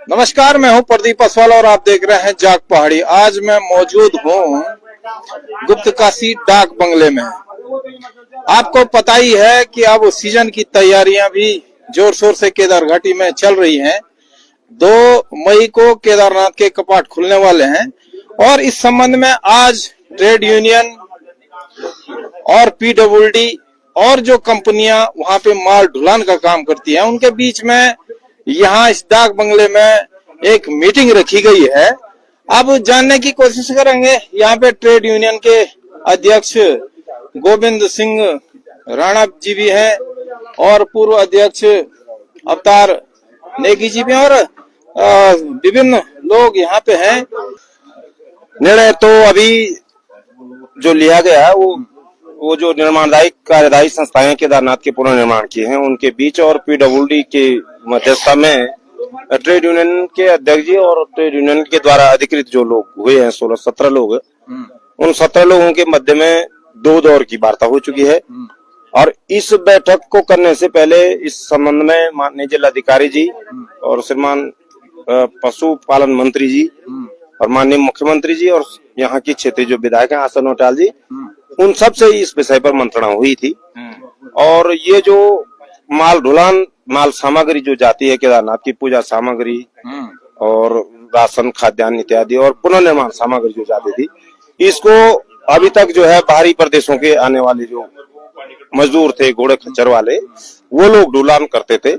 नमस्कार, मैं हूं प्रदीप असवाल और आप देख रहे हैं जाग पहाड़ी। आज मैं मौजूद हूं गुप्तकाशी डाक बंगले में। आपको पता ही है कि अब सीजन की तैयारियां भी जोर शोर से केदार घाटी में चल रही हैं। 2 मई को केदारनाथ के कपाट खुलने वाले हैं और इस संबंध में आज ट्रेड यूनियन और पीडब्ल्यूडी और जो कंपनियां वहां पे माल ढुलान का काम करती हैं उनके बीच में यहाँ इस डाक बंगले में एक मीटिंग रखी गई है। अब जानने की कोशिश करेंगे। यहाँ पे ट्रेड यूनियन के अध्यक्ष गोविंद सिंह राणा जी भी हैं और पूर्व अध्यक्ष अवतार नेगी जी भी हैं और विभिन्न लोग यहाँ पे हैं। निर्णय तो अभी जो लिया गया है वो जो निर्माणदायी कार्यदायी संस्थाएं केदारनाथ के पुनर्निर्माण की हैं उनके बीच और पीडब्ल्यूडी के मध्यस्थता में ट्रेड यूनियन के अध्यक्ष जी और ट्रेड यूनियन के द्वारा अधिकृत जो लोग हुए हैं 16-17 लोग, उन 17 लोगों के मध्य में 2 दौर की वार्ता हो चुकी है। और इस बैठक को करने से पहले इस संबंध में माननीय जिलाधिकारी जी और श्रीमान पशुपालन मंत्री जी और माननीय मुख्यमंत्री जी और यहाँ की क्षेत्रीय जो विधायक हैं आसन नोटाल जी, उन सब से इस विषय पर मंत्रणा हुई थी। और ये जो माल ढुलान माल सामग्री जो जाती है केदारनाथ की पूजा सामग्री और राशन खाद्यान्न इत्यादि और पुनर्निर्माण सामग्री जो जाती थी, इसको अभी तक जो है बाहरी प्रदेशों के आने वाले जो मजदूर थे घोड़े खच्चर वाले वो लोग ढुलान करते थे।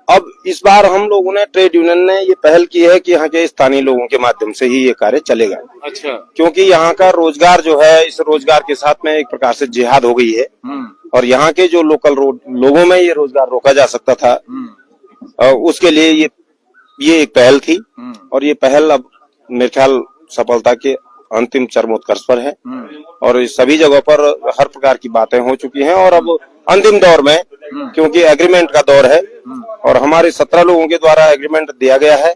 अब इस बार हम लोगों ने ट्रेड यूनियन ने ये पहल की है कि यहाँ के स्थानीय लोगों के माध्यम से ही ये कार्य चलेगा। अच्छा। क्योंकि यहाँ का रोजगार जो है इस रोजगार के साथ में एक प्रकार से जिहाद हो गई है और यहाँ के जो लोकल लोगों में ये रोजगार रोका जा सकता था, उसके लिए ये एक पहल थी और ये पहल अब मेरे ख्याल सफलता के अंतिम चरमोत्कर्ष पर है और सभी जगहों पर हर प्रकार की बातें हो चुकी हैं और अब अंतिम दौर में क्योंकि एग्रीमेंट का दौर है और हमारे 17 लोगों के द्वारा एग्रीमेंट दिया गया है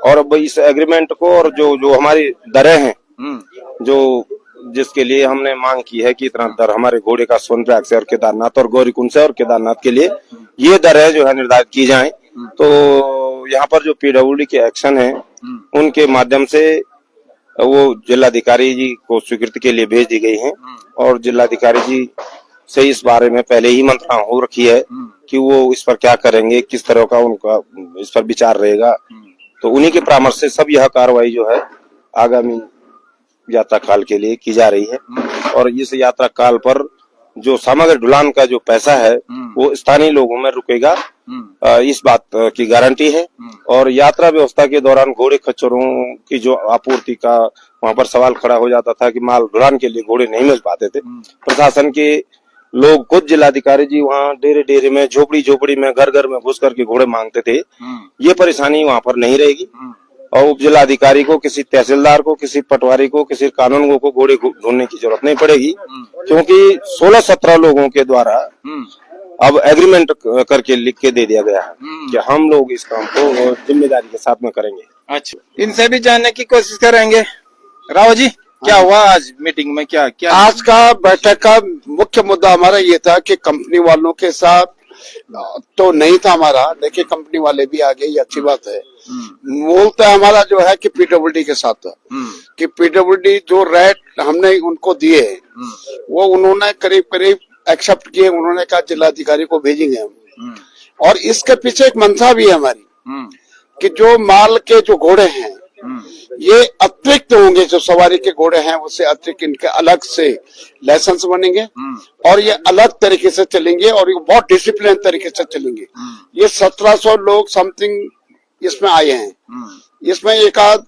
और अब इस एग्रीमेंट को और जो हमारी दरें हैं जो जिसके लिए हमने मांग की है कि इतना दर हमारे घोड़े का सोनप्रयाग से और केदारनाथ और गौरीकुंड से और केदारनाथ के लिए ये दरें जो है निर्धारित की जाएं। तो यहाँ पर जो पीडब्ल्यूडी के एक्शन है उनके माध्यम से वो जिलाधिकारी जी को स्वीकृति के लिए भेज दी गई है और जिलाधिकारी जी से इस बारे में पहले ही मंत्रणा हो रखी है कि वो इस पर क्या करेंगे, किस तरह का उनका इस पर विचार रहेगा। तो उन्हीं के परामर्श से सब यह कार्रवाई जो है आगामी यात्रा काल के लिए की जा रही है और इस यात्रा काल पर जो सामग्री ढुलान का जो पैसा है वो स्थानीय लोगों में रुकेगा, इस बात की गारंटी है। और यात्रा व्यवस्था के दौरान घोड़े खच्चरों की जो आपूर्ति का वहां पर सवाल खड़ा हो जाता था कि माल ढुलान के लिए घोड़े नहीं मिल पाते थे, प्रशासन के लोग खुद जिलाधिकारी जी वहाँ डेरे में झोपड़ी में घर में घुस करके घोड़े मांगते थे। ये परेशानी वहाँ पर नहीं रहेगी और उप जिलाधिकारी को, किसी तहसीलदार को, किसी पटवारी को, किसी कानूनगो को घोड़े ढूंढने की जरूरत नहीं पड़ेगी क्योंकि 16-17 लोगों के द्वारा अब एग्रीमेंट करके लिख के दे दिया गया है कि हम लोग इस काम को जिम्मेदारी के साथ में करेंगे। अच्छा, इनसे भी जानने की कोशिश करेंगे। राव जी, क्या हुआ आज मीटिंग में? क्या आज का बैठक का मुख्य मुद्दा हमारा ये था कि कंपनी वालों के साथ तो नहीं था हमारा, लेकिन कंपनी वाले भी आ गए, ये अच्छी बात है। मूलतः हमारा जो है कि पीडब्ल्यूडी के साथ था कि पीडब्ल्यूडी जो रेट हमने उनको दिए वो उन्होंने करीब एक्सेप्ट किए। उन्होंने कहा जिलाधिकारी को भेजेंगे हम। और इसके पीछे एक मंशा भी है हमारी कि जो माल के जो घोड़े हैं ये अतिरिक्त होंगे, जो सवारी के घोड़े हैं उससे अतिरिक्त इनके अलग से लाइसेंस बनेंगे और ये अलग तरीके से चलेंगे और ये बहुत डिसिप्लिन तरीके से चलेंगे। ये 1700 लोग समथिंग इसमें आए हैं। इसमें एक आध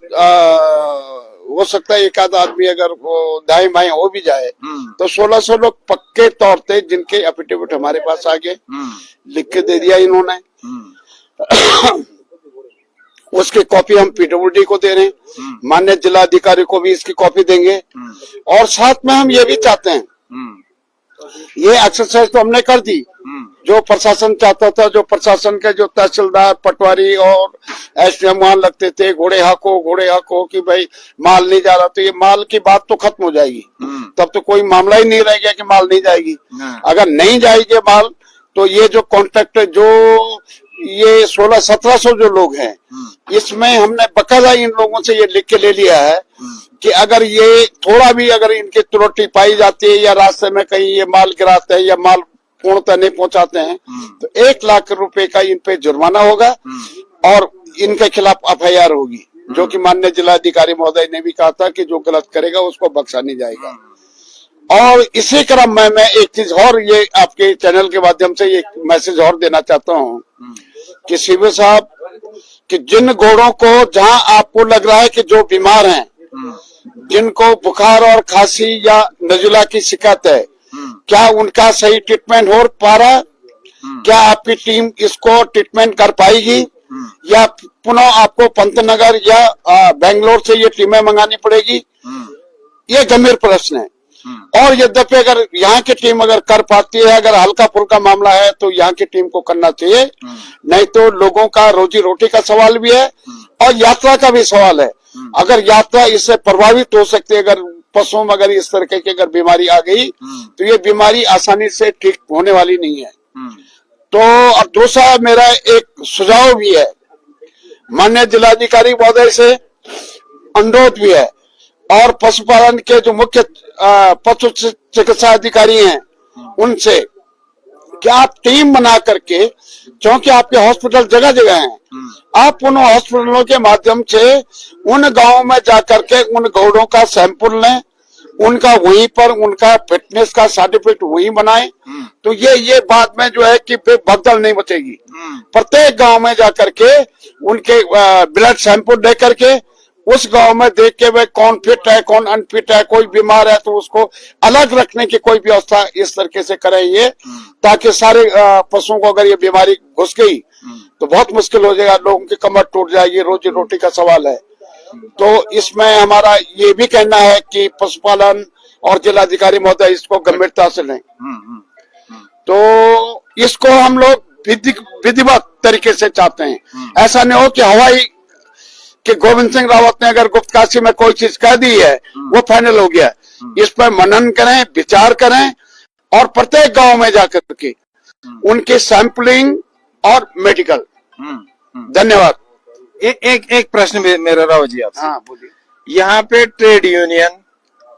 हो सकता है, एक आध आदमी अगर वो दाएं बाएं हो भी जाए तो 1600 लोग पक्के तौर पे जिनके एफिडेविट हमारे पास आ गए, लिख के दे दिया इन्होंने। उसकी कॉपी हम पीडब्ल्यूडी को दे रहे हैं, माननीय जिलाधिकारी को भी इसकी कॉपी देंगे और साथ में हम ये भी चाहते हैं, ये एक्सरसाइज तो हमने कर दी जो प्रशासन चाहता था। जो प्रशासन के जो तहसीलदार, पटवारी और एसडीएम वहां लगते थे, घोड़े हाको कि भाई माल नहीं जा रहा, तो ये माल की बात तो खत्म हो जाएगी। तब तो कोई मामला ही नहीं रह गया कि माल नहीं जाएगी। अगर नहीं जाएगी माल तो ये जो कॉन्ट्रैक्ट जो ये 1600-1700 जो लोग हैं, इसमें हमने बकायदा इन लोगों से ये लिख के ले लिया है कि अगर ये थोड़ा भी अगर इनकी त्रुटि पाई जाती है या रास्ते में कहीं ये माल गिराते हैं या माल पूर्णतः नहीं पहुंचाते हैं तो 1 लाख रुपए का इन पे जुर्माना होगा और इनके खिलाफ FIR होगी, जो कि माननीय जिलाधिकारी महोदय ने भी कहा था कि जो गलत करेगा उसको बख्शा नहीं जाएगा। और इसी क्रम में मैं एक चीज और ये आपके चैनल के माध्यम से एक मैसेज और देना चाहता हूँ कि सीबी साहब कि जिन घोड़ों को जहां आपको लग रहा है कि जो बीमार हैं, जिनको बुखार और खांसी या नजुला की शिकायत है, क्या उनका सही ट्रीटमेंट हो पा रहा? क्या आपकी टीम इसको ट्रीटमेंट कर पाएगी या पुनः आपको पंतनगर या बेंगलोर से ये टीमें मंगानी पड़ेगी? ये गंभीर प्रश्न है। और यद्यपि अगर यहाँ की टीम अगर कर पाती है, अगर हल्का फुल्का मामला है तो यहाँ की टीम को करना चाहिए, नहीं तो लोगों का रोजी रोटी का सवाल भी है और यात्रा का भी सवाल है। अगर यात्रा इससे प्रभावित हो सकती है, अगर पशुओं में अगर इस तरह की अगर बीमारी आ गई तो ये बीमारी आसानी से ठीक होने वाली नहीं है। तो और दूसरा मेरा एक सुझाव भी है, माननीय जिलाधिकारी महोदय से अनुरोध भी है और पशुपालन के जो मुख्य पशु चिकित्सा अधिकारी हैं उनसे कि आप टीम बना करके, क्योंकि आपके हॉस्पिटल जगह जगह हैं, आप उन हॉस्पिटलों के माध्यम से उन गांवों में जाकर के उन घोड़ों का सैंपल लें, उनका वहीं पर उनका फिटनेस का सर्टिफिकेट वहीं बनाएं, तो ये बाद में जो है कि भगदड़ नहीं बचेगी। प्रत्येक गांव में जाकर के उनके ब्लड सैंपल दे करके उस गांव में देख के वे कौन फिट है कौन अनफिट है, कोई बीमार है तो उसको अलग रखने की कोई व्यवस्था इस तरीके से करें ये, ताकि सारे पशुओं को अगर ये बीमारी घुस गई तो बहुत मुश्किल हो जाएगा, लोगों की कमर टूट जाएगी, रोजी रोटी का सवाल है। तो इसमें हमारा ये भी कहना है कि पशुपालन और जिलाधिकारी महोदय इसको गंभीरता से लें। तो इसको हम लोग विधिवत तरीके से चाहते हैं। ऐसा नहीं हो कि हवाई कि गोविंद सिंह रावत ने अगर गुप्तकाशी में कोई चीज कह दी है वो फाइनल हो गया। इस पर मनन करें, विचार करें और प्रत्येक गांव में जाकर के उनकी सैंपलिंग और मेडिकल। धन्यवाद। एक प्रश्न मेरा राव जी आपसे। हाँ बोलिए। यहाँ पे ट्रेड यूनियन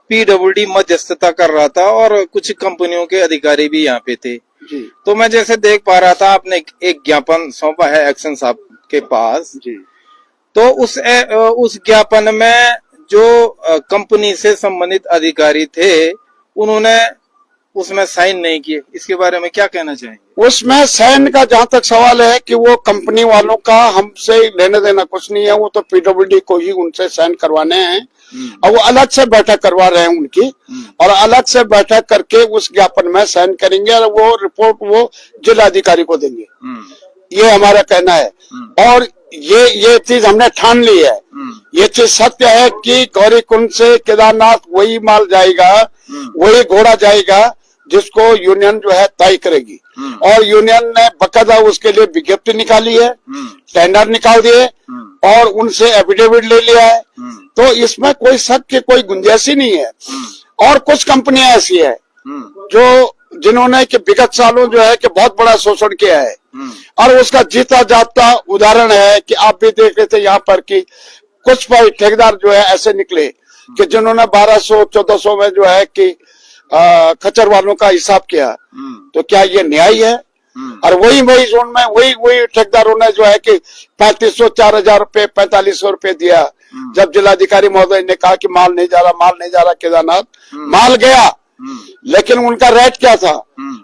PWD मध्यस्थता कर रहा था और कुछ कंपनियों के अधिकारी भी यहाँ पे थे जी। तो मैं जैसे देख पा रहा था आपने एक ज्ञापन सौंपा है एक्शन साहब के पास जी। तो उस ज्ञापन में जो कंपनी से संबंधित अधिकारी थे उन्होंने उसमें साइन नहीं किए, इसके बारे में क्या कहना चाहेंगे? उसमें साइन का जहां तक सवाल है कि वो कंपनी वालों का हमसे लेने देना कुछ नहीं है, वो तो PWD को ही उनसे साइन करवाने हैं और वो अलग से बैठक करवा रहे हैं उनकी और अलग से बैठक करके उस ज्ञापन में साइन करेंगे और वो रिपोर्ट वो जिलाधिकारी को देंगे। ये हमारा कहना है और ये चीज हमने ठान ली है। ये चीज सत्य है कि गौरीकुंड से केदारनाथ वही माल जाएगा, वही घोड़ा जाएगा जिसको यूनियन जो है तय करेगी और यूनियन ने बकायदा उसके लिए विज्ञप्ति निकाली है, टेंडर निकाल दिए और उनसे एफिडेविट ले लिया है। तो इसमें कोई शक की कोई गुंजाइश ही नहीं है। और कुछ कंपनियां ऐसी है जो जिन्होंने कि विगत सालों जो है कि बहुत बड़ा शोषण किया है और उसका जीता जाता उदाहरण है कि आप भी देख रहे थे यहाँ पर कि कुछ भाई ठेकेदार जो है ऐसे निकले कि जिन्होंने 1200-1400 में जो है कि खच्चर वालों का हिसाब किया। तो क्या ये न्याय है? और वही जोन में वही ठेकेदारों ने जो है कि 3500, 4000 रुपए, 4500 रुपए दिया। जब जिलाधिकारी महोदय ने कहा कि माल नहीं जा रहा केदारनाथ, माल गया लेकिन उनका रेट क्या था?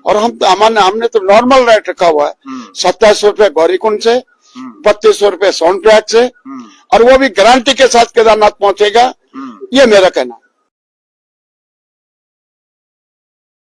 और हमने तो नॉर्मल रेट रखा हुआ है, 2700 रुपए गौरीकुंड से, 3200 रुपए सोनप्रयाग से और वो भी गारंटी के साथ केदारनाथ पहुंचेगा। ये मेरा कहना।